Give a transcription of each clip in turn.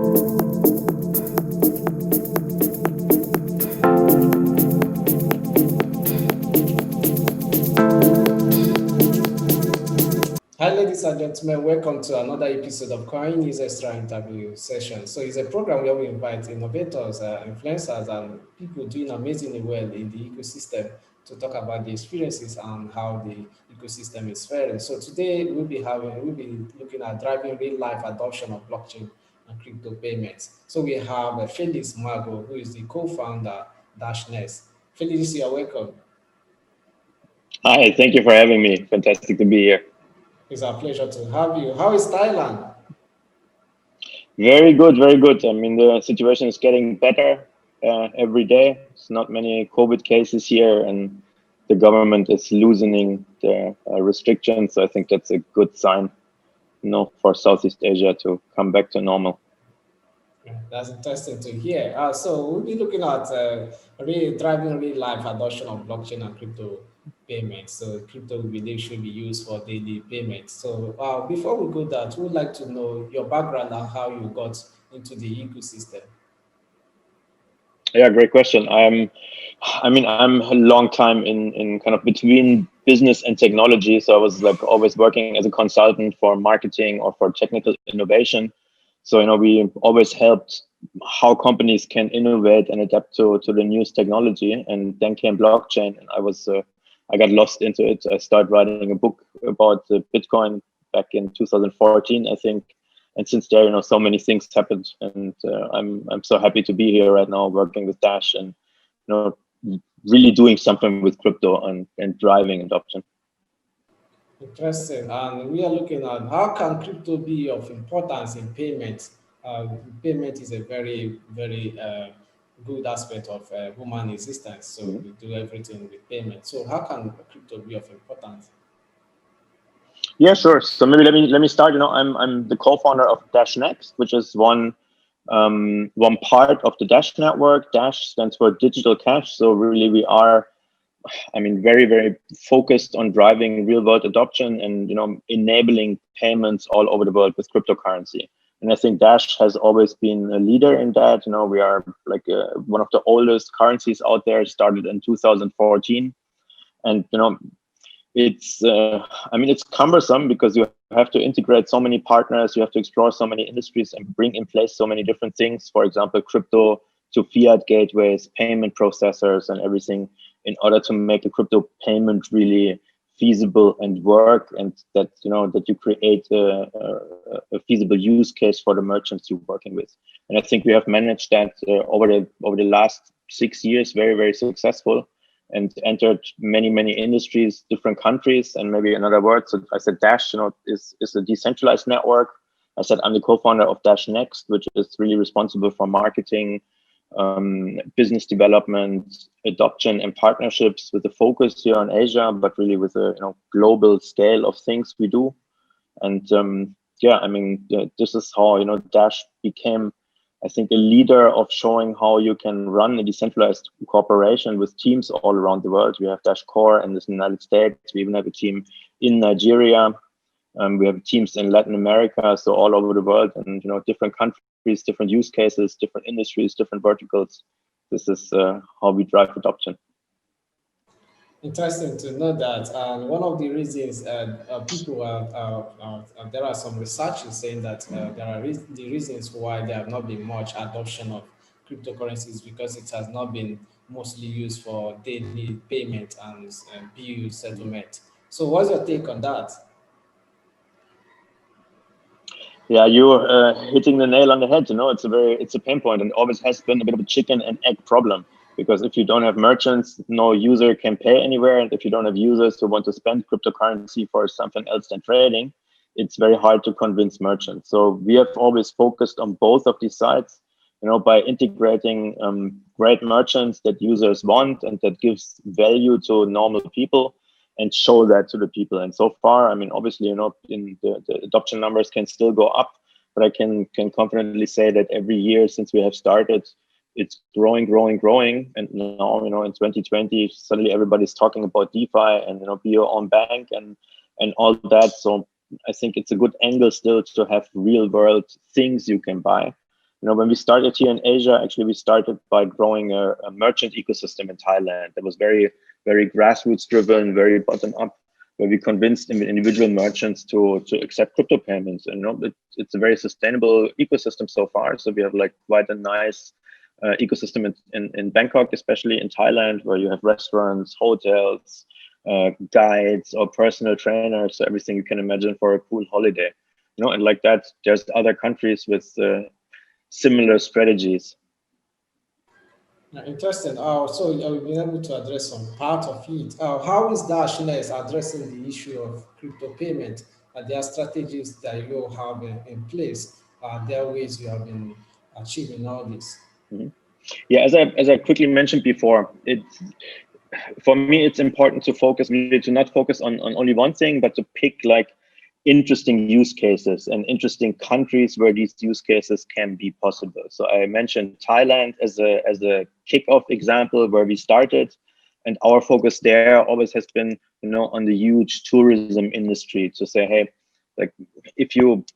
Hi, ladies and gentlemen. Welcome to another episode of CoinNewsExtra interview session. So, it's a program where we invite innovators, influencers, and people doing amazingly well in the ecosystem to talk about the experiences and how the ecosystem is faring. So, today we'll be looking at driving real life adoption of blockchain and crypto payments. So, we have Felix Mago, who is the co-founder Dashnes. Felix, you are welcome. Hi, thank you for having me. Fantastic to be here. It's a pleasure to have you. How is Thailand? Very good, very good. I mean, the situation is getting better every day. It's not many COVID cases here, and the government is loosening the restrictions. So I think that's a good sign, for Southeast Asia to come back to normal. That's interesting to hear. So we'll be looking at driving real life adoption of blockchain and crypto payments. So crypto we believe should be used for daily payments. So before we go that, we would like to know your background and how you got into the ecosystem. Yeah, great question. I'm a long time in kind of between business and technology. So I was like always working as a consultant for marketing or for technical innovation. So, we always helped how companies can innovate and adapt to the newest technology. And then came blockchain, and I got lost into it. I started writing a book about Bitcoin back in 2014, I think. And since there, so many things happened, and I'm so happy to be here right now, working with Dash, and really doing something with crypto and driving adoption. Interesting. And we are looking at how can crypto be of importance in payments. Payment is a very, very good aspect of human existence. So Mhm. we do everything with payment. So how can crypto be of importance? Yeah, sure. So maybe let me start. I'm the co-founder of Dash Next, which is one part of the Dash network. Dash stands for digital cash. So really, we are, very, very focused on driving real world adoption and, enabling payments all over the world with cryptocurrency. And I think Dash has always been a leader in that. We are like one of the oldest currencies out there, started in 2014. And, it's cumbersome because you have to integrate so many partners, you have to explore so many industries and bring in place so many different things. For example, crypto to fiat gateways, payment processors, and everything in order to make a crypto payment really feasible and work, and that you create a feasible use case for the merchants you're working with. And I think we have managed that over the last 6 years, very, very successful, and entered many industries, different countries. And maybe another word, so I said Dash is a decentralized network. I said I'm the co-founder of Dash Next, which is really responsible for marketing, business development, adoption, and partnerships, with a focus here on Asia, but really with a global scale of things we do. And this is how Dash became, I think, a leader of showing how you can run a decentralized corporation with teams all around the world. We have Dash Core in the United States. We even have a team in Nigeria. We have teams in Latin America, so all over the world, and different countries, different use cases, different industries, different verticals. This is how we drive adoption. Interesting to know that. And one of the reasons there are some researchers saying that there are the reasons why there have not been much adoption of cryptocurrencies because it has not been mostly used for daily payment and bill settlement. So, what's your take on that? Yeah, you're hitting the nail on the head. It's a pain point, and always has been a bit of a chicken and egg problem. Because if you don't have merchants, no user can pay anywhere, and if you don't have users who want to spend cryptocurrency for something else than trading, it's very hard to convince merchants. So we have always focused on both of these sides. By integrating great merchants that users want and that gives value to normal people, and show that to the people. And so far, obviously, in the adoption numbers can still go up, but I can confidently say that every year since we have started, it's growing. And now, in 2020, suddenly everybody's talking about DeFi and, be your own bank and all that. So I think it's a good angle still to have real world things you can buy. When we started here in Asia, actually we started by growing a merchant ecosystem in Thailand that was very, very grassroots driven, very bottom up, where we convinced individual merchants to accept crypto payments. And it's a very sustainable ecosystem so far. So we have like quite a nice ecosystem in Bangkok, especially in Thailand, where you have restaurants, hotels, guides, or personal trainers, so everything you can imagine for a cool holiday. And like that, there's other countries with similar strategies. Interesting. So you've been able to address some part of it. How is Dash Next addressing the issue of crypto payment? Are there strategies that you have in place? Are there ways you have been achieving all this? Yeah, as I quickly mentioned before, for me it's important to focus, really, to not focus on only one thing, but to pick like interesting use cases and interesting countries where these use cases can be possible. So I mentioned Thailand as a kickoff example where we started, and our focus there always has been, on the huge tourism industry, to say, hey, like if you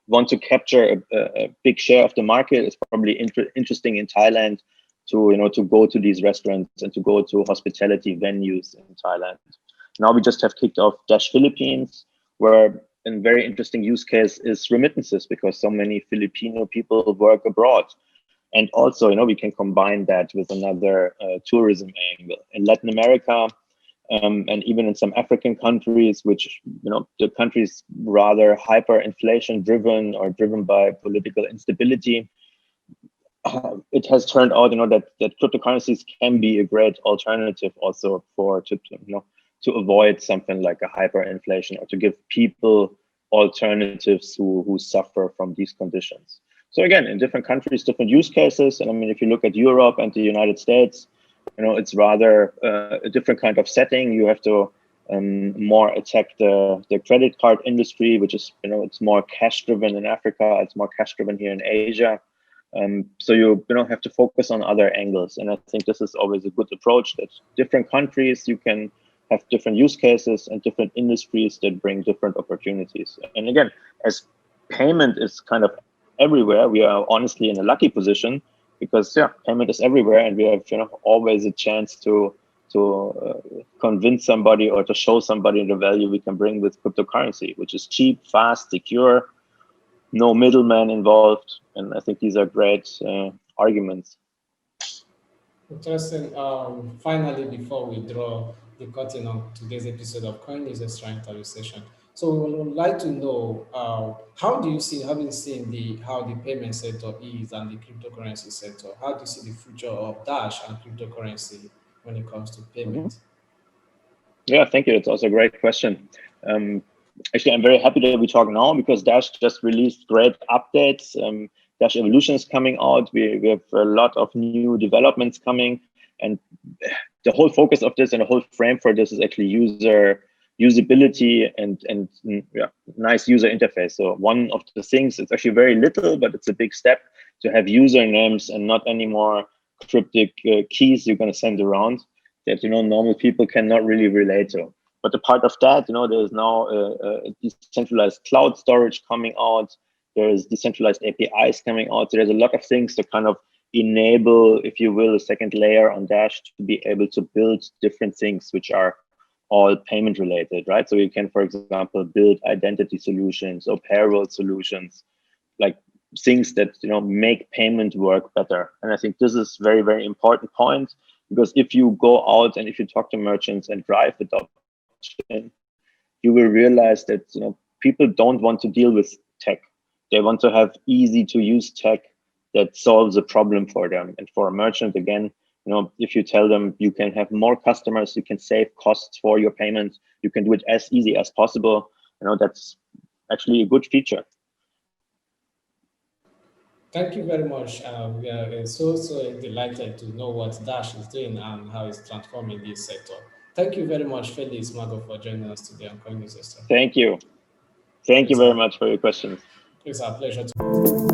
want to capture a big share of the market, it's probably interesting in Thailand to go to these restaurants and to go to hospitality venues in Thailand. Now we just have kicked off Dash Philippines, where a very interesting use case is remittances, because so many Filipino people work abroad. And also, we can combine that with another tourism angle. In Latin America, and even in some African countries, which, the countries rather hyperinflation driven or driven by political instability, it has turned out, that cryptocurrencies can be a great alternative also to avoid something like a hyperinflation, or to give people alternatives who suffer from these conditions. So again, in different countries, different use cases. And I mean, if you look at Europe and the United States, it's rather a different kind of setting. You have to more attack the credit card industry, which is, it's more cash driven in Africa. It's more cash driven here in Asia. So you have to focus on other angles. And I think this is always a good approach, that different countries, you can have different use cases and different industries that bring different opportunities. And again, as payment is kind of everywhere, we are honestly in a lucky position, because payment is everywhere, and we have always a chance to convince somebody or to show somebody the value we can bring with cryptocurrency, which is cheap, fast, secure, no middleman involved. And I think these are great arguments. Interesting. Finally, before we draw the curtain on today's episode of CoinNewsExtra interview session, so we would like to know, how do you see, having seen how the payment sector is and the cryptocurrency sector, how do you see the future of Dash and cryptocurrency when it comes to payment? Yeah, thank you. It's also a great question. Actually, I'm very happy that we talk now, because Dash just released great updates. Dash Evolution is coming out. We have a lot of new developments coming, and the whole focus of this and the whole frame for this is actually usability and nice user interface. So one of the things, it's actually very little, but it's a big step, to have usernames and not anymore cryptic keys you're going to send around that normal people cannot really relate to. But a part of that, there's now a decentralized cloud storage coming out. There's decentralized APIs coming out. So there's a lot of things to kind of enable, if you will, a second layer on Dash to be able to build different things which are all payment related, right? So you can, for example, build identity solutions or payroll solutions, like things that make payment work better. And I think this is very, very important point, because if you go out and if you talk to merchants and drive adoption, you will realize that people don't want to deal with tech. They want to have easy to use tech that solves a problem for them. And for a merchant, again, if you tell them you can have more customers, you can save costs for your payment, you can do it as easy as possible, that's actually a good feature. Thank you very much. We are so delighted to know what Dash is doing and how it's transforming this sector. Thank you very much, Felix Mago, for joining us today on CoinNewsExtra. Thank you. Thank you very much for your questions. It's our pleasure to